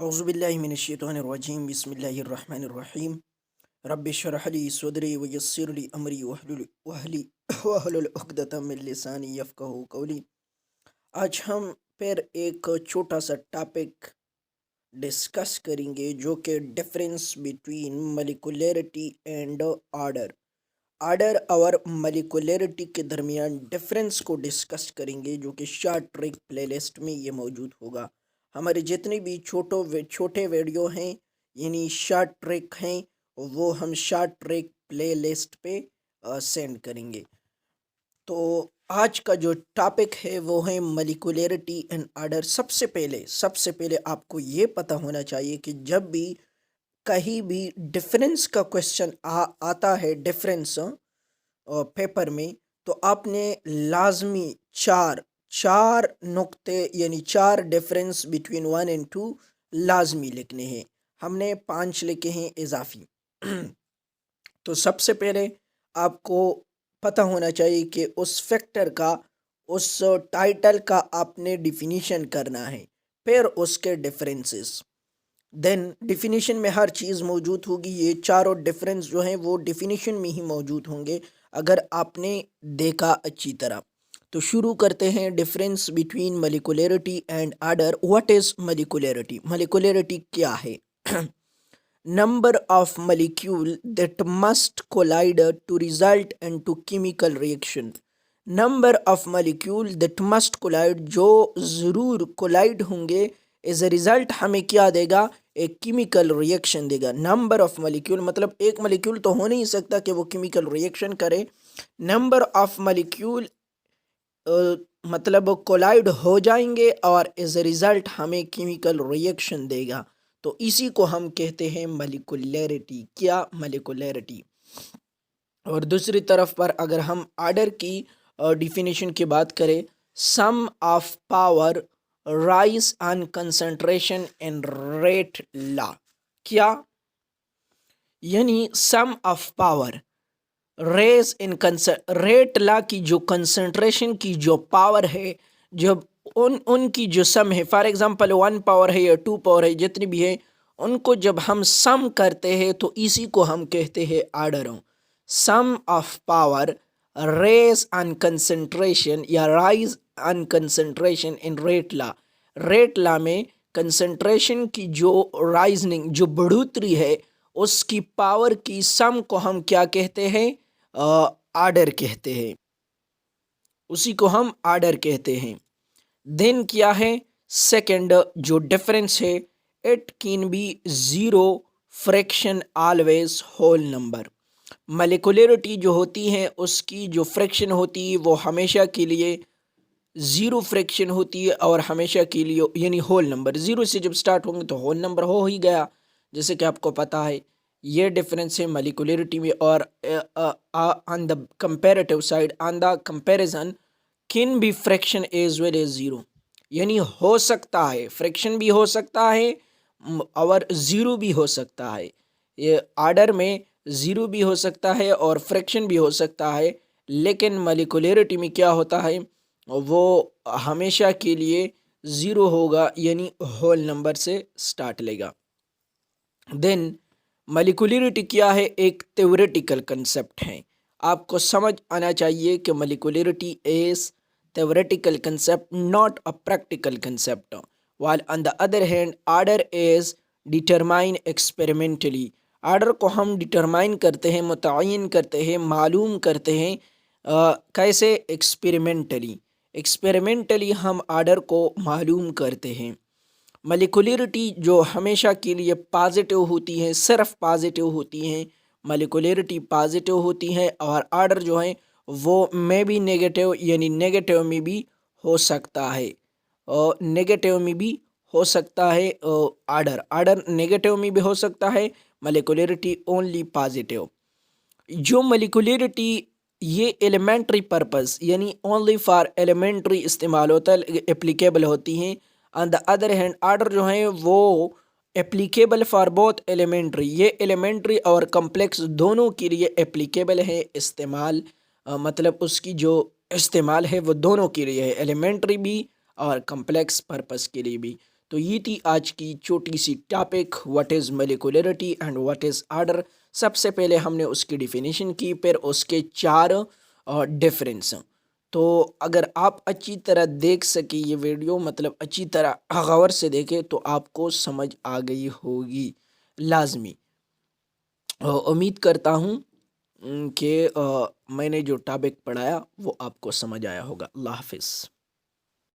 اعوذ باللہ من الشیطان الرجیم بسم اللہ الرحمن الرحیم رب اشرح لی صدری ویسر لی امری واحلل عقدۃ من لسانی یفقہوا قولی۔ آج ہم پھر ایک چھوٹا سا ٹاپک ڈسکس کریں گے جو کہ difference between molecularity and order اور ملیکولیرٹی کے درمیان ڈفرینس کو ڈسکس کریں گے، جو کہ شارٹ ٹرک پلے لسٹ میں یہ موجود ہوگا۔ ہمارے جتنے بھی چھوٹے ویڈیو ہیں یعنی شارٹ ٹرک ہیں وہ ہم شارٹ ٹرک پلے لسٹ پہ سینڈ کریں گے۔ تو آج کا جو ٹاپک ہے وہ ہے ملیکولیرٹی اینڈ آرڈر۔ سب سے پہلے آپ کو یہ پتہ ہونا چاہیے کہ جب بھی کہیں بھی ڈفرینس کا کوشچن آتا ہے ڈفرینس پیپر میں، تو آپ نے لازمی چار نقطے یعنی 4 ڈفرینس بٹوین 1 اینڈ 2 لازمی لکھنے ہیں۔ ہم نے 5 لکھے ہیں اضافی۔ تو سب سے پہلے آپ کو پتہ ہونا چاہیے کہ اس فیکٹر کا، اس ٹائٹل کا آپ نے ڈیفینیشن کرنا ہے، پھر اس کے ڈفرینسز، دین ڈیفینیشن میں ہر چیز موجود ہوگی۔ یہ چاروں ڈفرینس جو ہیں وہ ڈیفینیشن میں ہی موجود ہوں گے اگر آپ نے دیکھا اچھی طرح۔ تو شروع کرتے ہیں difference between molecularity and order. What is molecularity? Molecularity کیا ہے؟ Number of molecule that must collide to result into chemical reaction. Number of molecule that must collide, جو ضرور کولائڈ ہوں گے، ایز اے ریزلٹ ہمیں کیا دے گا؟ ایک کیمیکل ریئیکشن دے گا۔ نمبر آف مالیکیول مطلب ایک مالیکیول تو ہو نہیں سکتا کہ وہ کیمیکل ریئیکشن کرے۔ نمبر آف مالیکیول مطلب کولائڈ ہو جائیں گے اور ایز اے ریزلٹ ہمیں کیمیکل ریئیکشن دے گا، تو اسی کو ہم کہتے ہیں ملیکولیرٹی۔ کیا؟ ملیکولیرٹی۔ اور دوسری طرف پر اگر ہم آرڈر کی ڈیفینیشن کی بات کریں، sum of power raise on concentration and rate law. کیا؟ یعنی sum of power raise in rate law کی جو کنسنٹریشن کی جو پاور ہے، جب ان کی جو سم ہے، فار ایگزامپل 1 پاور ہے یا 2 پاور ہے، جتنی بھی ہے ان کو جب ہم سم کرتے ہیں تو اسی کو ہم کہتے ہیں آرڈروں۔ Sum of power raise in concentration یا raise in concentration in rate law. Rate law میں کنسنٹریشن کی جو رائزنگ، جو بڑھوتری ہے، اس کی پاور کی سم کو ہم کیا کہتے ہیں؟ آرڈر کہتے ہیں، اسی کو ہم آرڈر کہتے ہیں۔ دین کیا ہے؟ سیکنڈ جو ڈفرینس ہے، it can be zero fraction always whole number. Molecularity جو ہوتی ہے اس کی جو فریکشن ہوتی ہے وہ ہمیشہ کے لیے زیرو فریکشن ہوتی ہے، اور ہمیشہ کے لیے یعنی ہول نمبر، زیرو سے جب سٹارٹ ہوں گے تو ہول نمبر ہو ہی گیا، جیسے کہ آپ کو پتہ ہے۔ یہ ڈفرینس ہے ملیکولیرٹی میں۔ اور on the comparative side, on the comparison, can be fraction as well as zero, یعنی ہو سکتا ہے، فریکشن بھی ہو سکتا ہے اور زیرو بھی ہو سکتا ہے۔ یہ آرڈر میں زیرو بھی ہو سکتا ہے اور فریکشن بھی ہو سکتا ہے، لیکن ملیکولیرٹی میں کیا ہوتا ہے؟ وہ ہمیشہ کے لیے زیرو ہوگا، یعنی ہول نمبر سے سٹارٹ لے گا۔ دین ملیکولیرٹی کیا ہے؟ ایک تھیوریٹیکل کنسیپٹ ہے۔ آپ کو سمجھ آنا چاہیے کہ ملیکولیرٹی از theoretical concept, not a practical concept, while on the other hand order is determined experimentally۔ Order کو ہم ڈٹرمائن کرتے ہیں، متعین کرتے ہیں، معلوم کرتے ہیں۔ کیسے؟ ایکسپیریمنٹلی ہم آرڈر کو معلوم کرتے ہیں۔ ملیکولیرٹی جو ہمیشہ کے لیے پازیٹیو ہوتی ہے، صرف پازیٹیو ہوتی ہیں، ملیکولیرٹی پازیٹیو ہوتی ہے، اور آرڈر جو ہے وہ میں بھی نیگیٹیو، یعنی نیگیٹیو میں بھی ہو سکتا ہے، اور نیگیٹیو میں بھی ہو سکتا ہے۔ آرڈر نیگیٹیو میں بھی ہو سکتا ہے، ملیکولیرٹی اونلی پازیٹیو۔ جو ملیکولیرٹی یہ ایلیمنٹری پرپز یعنی اونلی فار ایلیمنٹری استعمال ہوتا ہے، اپلیکیبل ہوتی ہیں۔ آن دا ادر ہینڈ آرڈر جو ہیں وہ اپلیکیبل فار بوتھ ایلیمنٹری، یہ ایلیمنٹری اور کمپلیکس دونوں کے لیے اپلیکیبل ہے، استعمال مطلب اس کی جو استعمال ہے وہ دونوں کے لیے ہے، ایلیمنٹری بھی اور کمپلیکس پرپس کے لیے بھی۔ تو یہ تھی آج کی چھوٹی سی topic, what is molecularity and what is order. سب سے پہلے ہم نے اس کی ڈیفینیشن کی، پھر اس کے 4 ڈفرینس۔ تو اگر آپ اچھی طرح دیکھ سکیں یہ ویڈیو، مطلب اچھی طرح غور سے دیکھیں تو آپ کو سمجھ آ گئی ہوگی لازمی۔ امید کرتا ہوں کہ میں نے جو ٹاپک پڑھایا وہ آپ کو سمجھ آیا ہوگا۔ اللہ حافظ۔